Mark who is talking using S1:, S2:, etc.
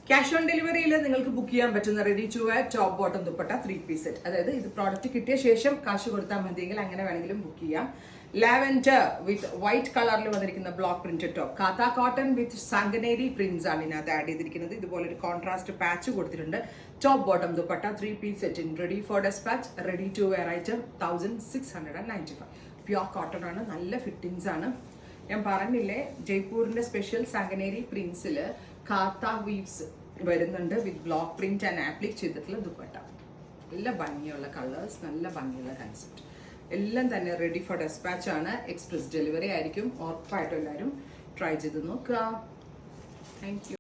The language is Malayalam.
S1: ക്യാഷ് ഓൺ ഡെലിവറിയിൽ നിങ്ങൾക്ക് ബുക്ക് ചെയ്യാൻ പറ്റുന്ന ready to wear top bottom dupatta 3 piece set. അതായത് ഇത് പ്രോഡക്റ്റ് കിട്ടിയ ശേഷം കാശ് കൊടുത്താൽ മതിയെങ്കിൽ അങ്ങനെ വേണമെങ്കിലും ബുക്ക് ചെയ്യാം. ലാവൻഡർ വിത്ത് വൈറ്റ് കളറിൽ വന്നിരിക്കുന്ന ബ്ലോക്ക് പ്രിന്റഡ് ടോപ്പ്. കാത്ത കോട്ടൺ വിത്ത് സാങ്കനേരി പ്രിന്റ്സ് ആണ് ഇതിനകത്ത് ആഡ് ചെയ്തിരിക്കുന്നത്. ഇതുപോലെ ഒരു കോൺട്രാസ്റ്റ് പാച്ച് കൊടുത്തിട്ടുണ്ട്. Top bottom dupatta 3 piece set in ready for dispatch. Ready to wear item 1695. Pure cotton ആണ്, നല്ല ഫിറ്റിംഗ്സ് ആണ്. ഞാൻ പറഞ്ഞില്ലേ, ജയ്പൂരിന്റെ സ്പെഷ്യൽ സാങ്കനേരി പ്രിന്റ്സിൽ കാത്ത വീവ്സ് വരുന്നുണ്ട് വിത്ത് ബ്ലോക്ക് പ്രിന്റ് ആൻഡ് ആപ്ലിക് ചെയ്തിട്ടുള്ള ദുപ്പട്ട. നല്ല ഭംഗിയുള്ള കളേഴ്സ്, നല്ല ഭംഗിയുള്ള കൺസെപ്റ്റ്. എല്ലാം തന്നെ റെഡി ഫോർ ഡെസ്പാച്ച് ആണ്. എക്സ്പ്രസ് ഡെലിവറി ആയിരിക്കും. ഉറപ്പായിട്ടും എല്ലാവരും ട്രൈ ചെയ്ത് നോക്കുക. Thank you.